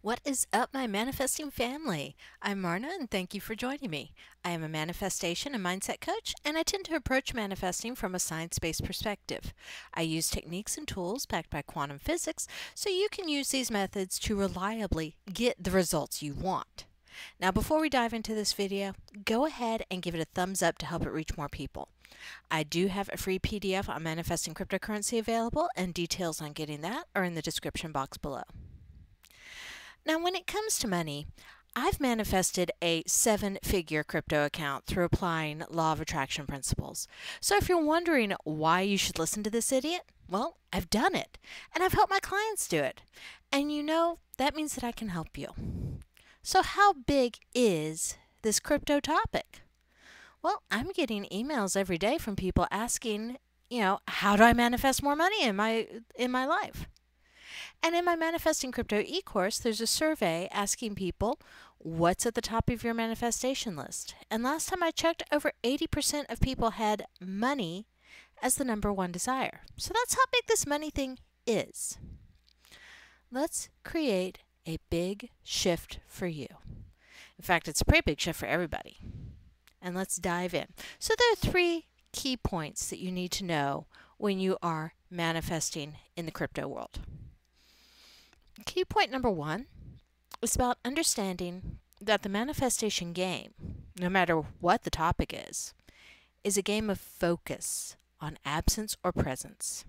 What is up, my manifesting family? I'm Marna, and thank you for joining me. I am a manifestation and mindset coach, and I tend to approach manifesting from a science-based perspective. I use techniques and tools backed by quantum physics, so you can use these methods to reliably get the results you want. Now, before we dive into this video, go ahead and give it a thumbs up to help it reach more people. I do have a free PDF on manifesting cryptocurrency available, and details on getting that are in the description box below. Now, when it comes to money, I've manifested a 7-figure crypto account through applying law of attraction principles. So if you're wondering why you should listen to this idiot, well, I've done it, and I've helped my clients do it. And that means that I can help you. So how big is this crypto topic? Well, I'm getting emails every day from people asking, how do I manifest more money in my life? And in my Manifesting Crypto e-course, there's a survey asking people what's at the top of your manifestation list. And last time I checked, over 80% of people had money as the number one desire. So that's how big this money thing is. Let's create a big shift for you. In fact, it's a pretty big shift for everybody. And let's dive in. So there are 3 key points that you need to know when you are manifesting in the crypto world. Key point number 1 is about understanding that the manifestation game, no matter what the topic is a game of focus on absence or presence.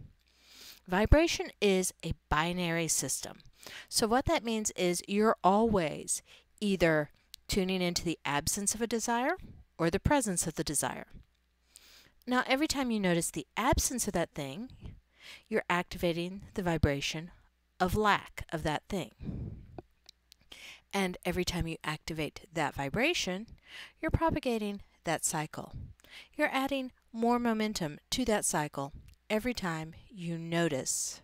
Vibration is a binary system. So what that means is you're always either tuning into the absence of a desire or the presence of the desire. Now, every time you notice the absence of that thing, you're activating the vibration of lack of that thing. And every time you activate that vibration, you're propagating that cycle. You're adding more momentum to that cycle every time you notice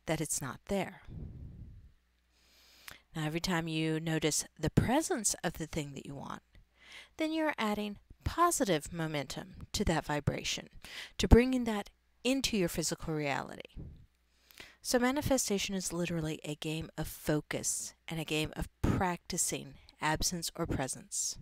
that it's not there. Now, every time you notice the presence of the thing that you want, then you're adding positive momentum to that vibration, to bringing that into your physical reality. So manifestation is literally a game of focus and a game of practicing absence or presence.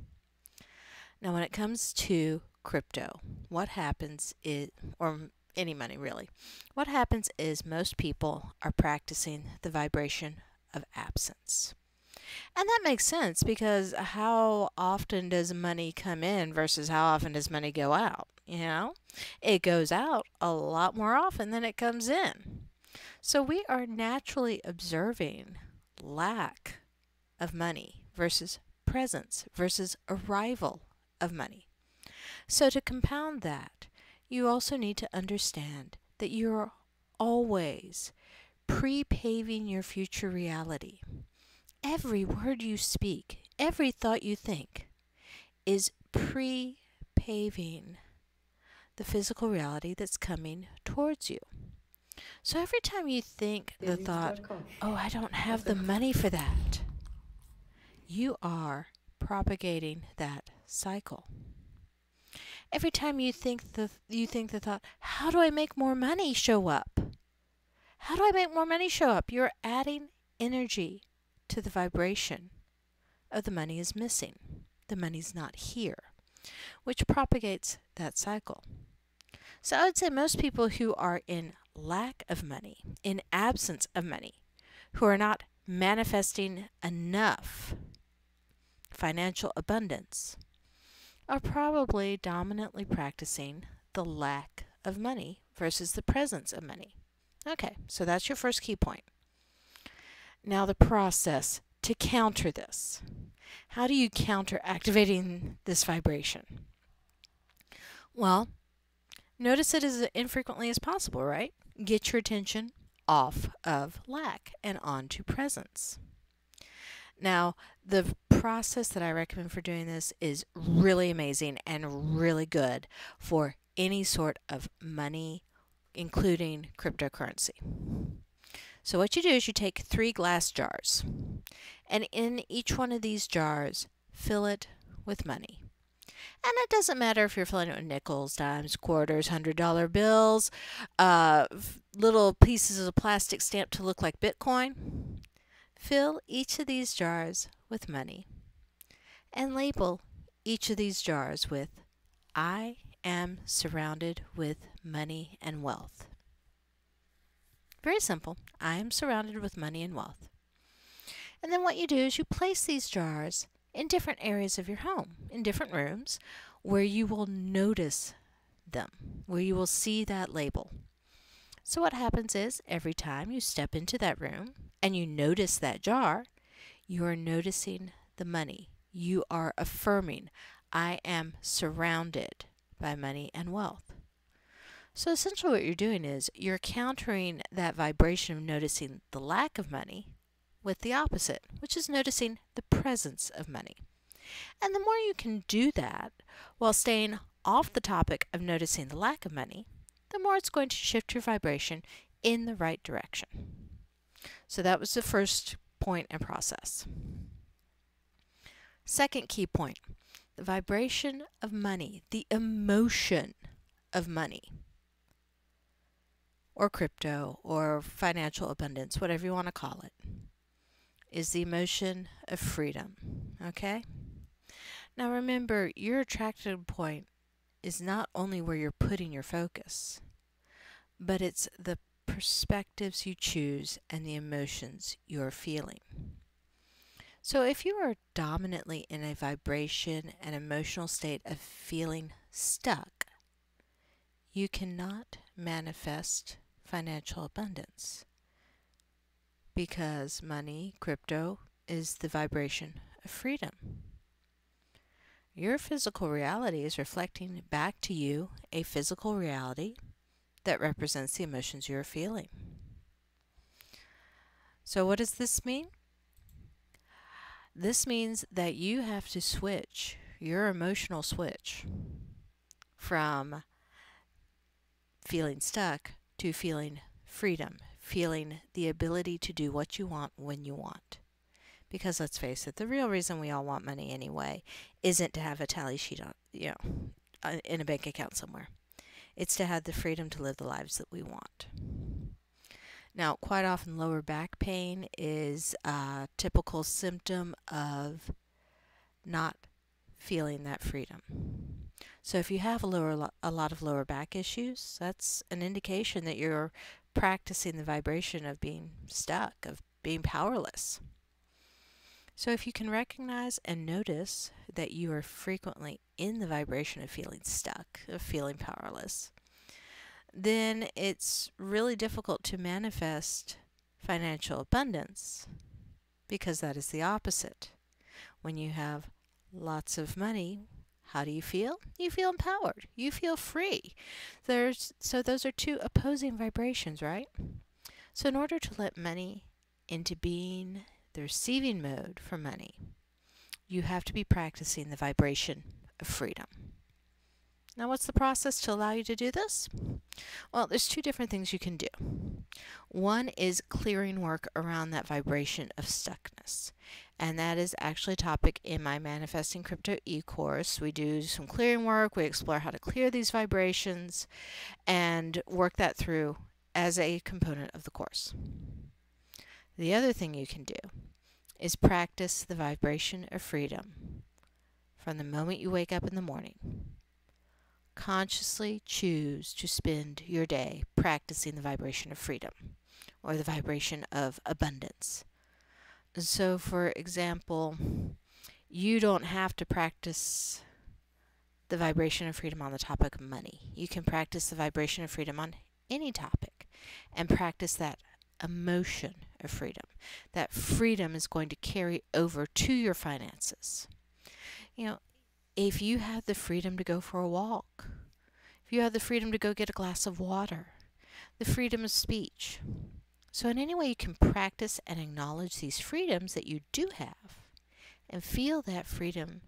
Now, when it comes to crypto, what happens is, or any money really, what happens is most people are practicing the vibration of absence. And that makes sense because how often does money come in versus how often does money go out? It goes out a lot more often than it comes in. So we are naturally observing lack of money versus presence versus arrival of money. So to compound that, you also need to understand that you're always pre-paving your future reality. Every word you speak, every thought you think is pre-paving the physical reality that's coming towards you. So every time you think the thought, oh, I don't have the money for that, you are propagating that cycle. Every time you think the thought, how do I make more money show up? How do I make more money show up? You're adding energy to the vibration of the money is missing. The money's not here, which propagates that cycle. So I would say most people who are in lack of money, in absence of money, who are not manifesting enough financial abundance, are probably dominantly practicing the lack of money versus the presence of money. Okay, so that's your first key point. Now the process to counter this. How do you counter activating this vibration? Well, notice it as infrequently as possible, right? Get your attention off of lack and onto presence. Now, the process that I recommend for doing this is really amazing and really good for any sort of money, including cryptocurrency. So what you do is you take 3 glass jars, and in each one of these jars, fill it with money. And it doesn't matter if you're filling it with nickels, dimes, quarters, $100 bills, little pieces of plastic stamped to look like Bitcoin. Fill each of these jars with money and label each of these jars with I am surrounded with money and wealth. Very simple. I am surrounded with money and wealth. And then what you do is you place these jars in different areas of your home, in different rooms, where you will notice them, where you will see that label. So what happens is every time you step into that room and you notice that jar, you are noticing the money. You are affirming, I am surrounded by money and wealth. So essentially what you're doing is you're countering that vibration of noticing the lack of money with the opposite, which is noticing the presence of money. And the more you can do that while staying off the topic of noticing the lack of money, the more it's going to shift your vibration in the right direction. So that was the first point and process. Second key point, the vibration of money, the emotion of money, or crypto, or financial abundance, whatever you want to call it, is the emotion of freedom. Okay? Now remember, your attraction point is not only where you're putting your focus, but it's the perspectives you choose and the emotions you're feeling. So if you are dominantly in a vibration and emotional state of feeling stuck, you cannot manifest financial abundance, because money, crypto, is the vibration of freedom. Your physical reality is reflecting back to you a physical reality that represents the emotions you're feeling. So what does this mean? This means that you have to switch your emotional switch from feeling stuck to feeling freedom, feeling the ability to do what you want when you want. Because let's face it, the real reason we all want money anyway isn't to have a tally sheet on, in a bank account somewhere. It's to have the freedom to live the lives that we want. Now, quite often lower back pain is a typical symptom of not feeling that freedom. So if you have a lot of lower back issues, that's an indication that you're practicing the vibration of being stuck, of being powerless. So if you can recognize and notice that you are frequently in the vibration of feeling stuck, of feeling powerless, then it's really difficult to manifest financial abundance, because that is the opposite. When you have lots of money, how do you feel? You feel empowered. You feel free. So those are two opposing vibrations, right? So in order to let money into being the receiving mode for money, you have to be practicing the vibration of freedom. Now, what's the process to allow you to do this? Well, there's two different things you can do. One is clearing work around that vibration of stuckness. And that is actually a topic in my Manifesting Crypto e-course. We do some clearing work. We explore how to clear these vibrations and work that through as a component of the course. The other thing you can do is practice the vibration of freedom from the moment you wake up in the morning. Consciously choose to spend your day practicing the vibration of freedom, or the vibration of abundance. So, for example, you don't have to practice the vibration of freedom on the topic of money. You can practice the vibration of freedom on any topic and practice that emotion of freedom. That freedom is going to carry over to your finances. If you have the freedom to go for a walk, if you have the freedom to go get a glass of water, the freedom of speech. So in any way you can practice and acknowledge these freedoms that you do have and feel that freedom,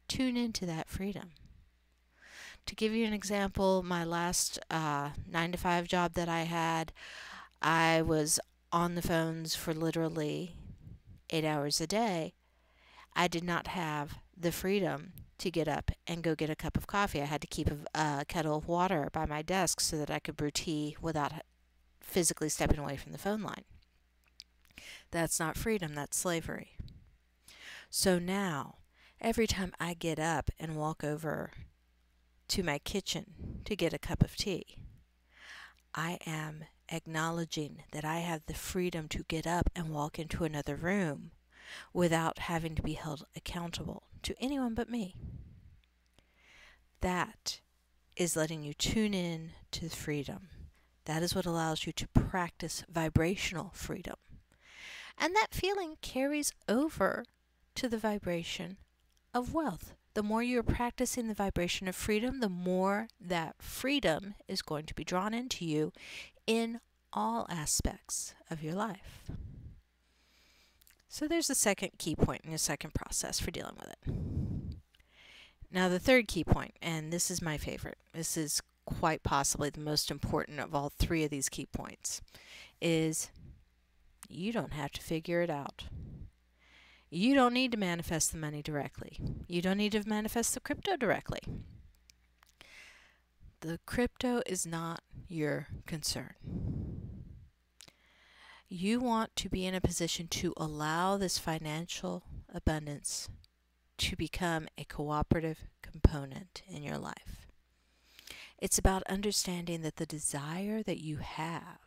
tune into that freedom. To give you an example, my last 9-to-5 job that I had, I was on the phones for literally 8 hours a day. I did not have the freedom to get up and go get a cup of coffee. I had to keep a kettle of water by my desk so that I could brew tea without physically stepping away from the phone line. That's not freedom, that's slavery. So now, every time I get up and walk over to my kitchen to get a cup of tea, I am acknowledging that I have the freedom to get up and walk into another room without having to be held accountable to anyone but me. That is letting you tune in to freedom. That is what allows you to practice vibrational freedom. And that feeling carries over to the vibration of wealth. The more you're practicing the vibration of freedom, the more that freedom is going to be drawn into you in all aspects of your life. So there's the second key point in your second process for dealing with it. Now the third key point, and this is my favorite, this is quite possibly the most important of all three of these key points, is you don't have to figure it out. You don't need to manifest the money directly. You don't need to manifest the crypto directly. The crypto is not your concern. You want to be in a position to allow this financial abundance to become a cooperative component in your life. It's about understanding that the desire that you have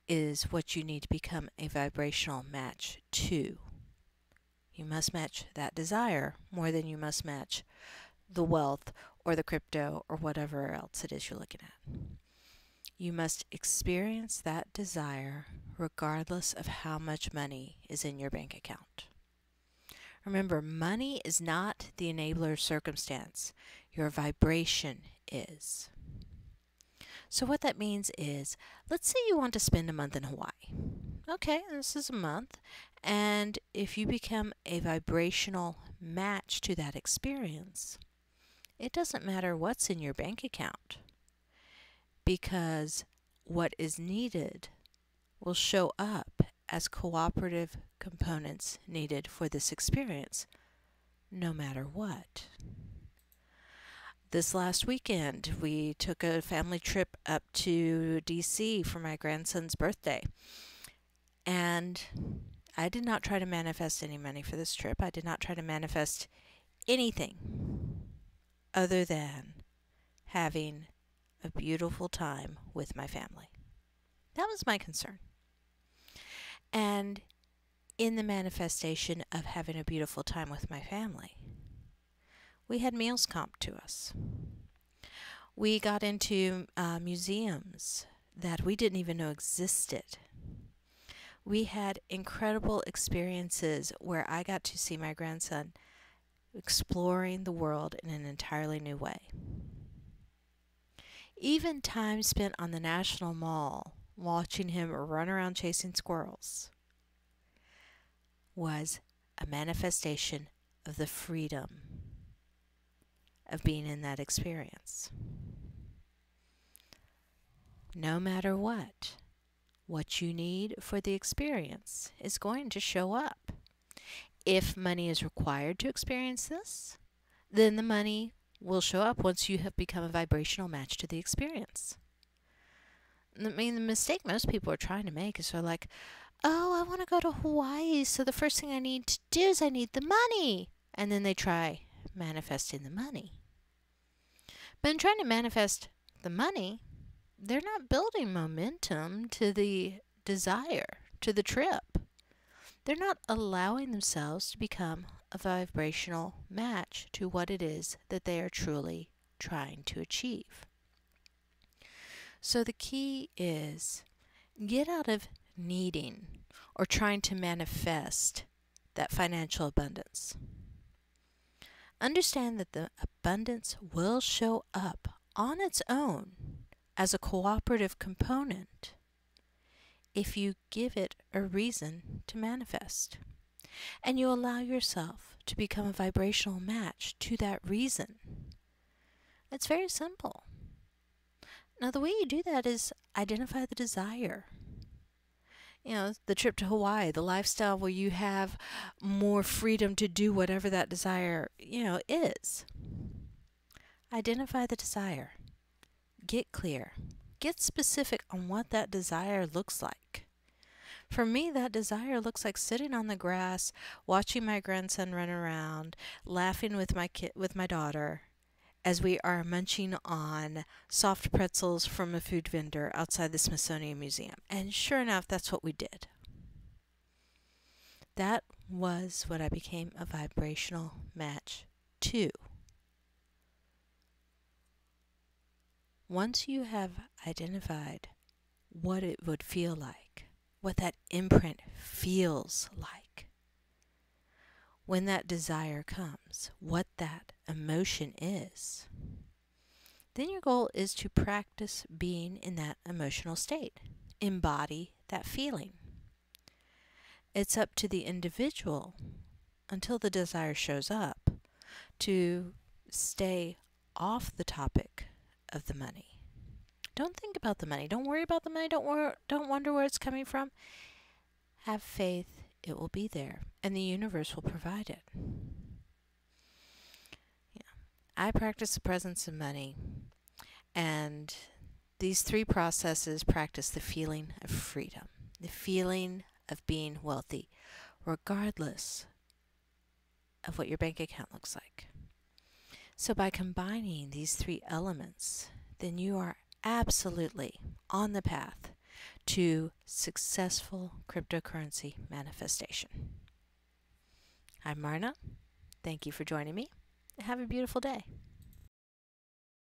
is what you need to become a vibrational match to. You must match that desire more than you must match the wealth or the crypto or whatever else it is you're looking at. You must experience that desire regardless of how much money is in your bank account. Remember, money is not the enabler circumstance. Your vibration is. So what that means is, let's say you want to spend a month in Hawaii. Okay, this is a month. And if you become a vibrational match to that experience, it doesn't matter what's in your bank account, because what is needed will show up as cooperative components needed for this experience, no matter what. This last weekend, we took a family trip up to DC for my grandson's birthday. And I did not try to manifest any money for this trip. I did not try to manifest anything other than having a beautiful time with my family. That was my concern. And in the manifestation of having a beautiful time with my family, we had meals comped to us. We got into museums that we didn't even know existed. We had incredible experiences where I got to see my grandson exploring the world in an entirely new way. Even time spent on the National Mall watching him run around chasing squirrels was a manifestation of the freedom of being in that experience. No matter what you need for the experience is going to show up. If money is required to experience this, then the money will show up once you have become a vibrational match to the experience. I mean, the mistake most people are trying to make is they're like, oh, I want to go to Hawaii, so the first thing I need to do is I need the money. And then they try manifesting the money. But in trying to manifest the money, they're not building momentum to the desire, to the trip. They're not allowing themselves to become a vibrational match to what it is that they are truly trying to achieve. So the key is get out of needing or trying to manifest that financial abundance. Understand that the abundance will show up on its own as a cooperative component if you give it a reason to manifest. And you allow yourself to become a vibrational match to that reason. It's very simple. Now, the way you do that is identify the desire. You know, the trip to Hawaii, the lifestyle where you have more freedom to do whatever that desire, is. Identify the desire. Get clear. Get specific on what that desire looks like. For me, that desire looks like sitting on the grass, watching my grandson run around, laughing with my daughter, as we are munching on soft pretzels from a food vendor outside the Smithsonian Museum. And sure enough, that's what we did. That was what I became a vibrational match to. Once you have identified what it would feel like, what that imprint feels like, when that desire comes, what that emotion is, then your goal is to practice being in that emotional state. Embody that feeling. It's up to the individual, until the desire shows up, to stay off the topic of the money. Don't think about the money. Don't worry about the money. Don't wonder where it's coming from. Have faith it will be there, and the universe will provide it. Yeah. I practice the presence of money, and these 3 processes practice the feeling of freedom, the feeling of being wealthy, regardless of what your bank account looks like. So by combining these 3 elements, then you are absolutely on the path to successful cryptocurrency manifestation. I'm Marna. Thank you for joining me. Have a beautiful day.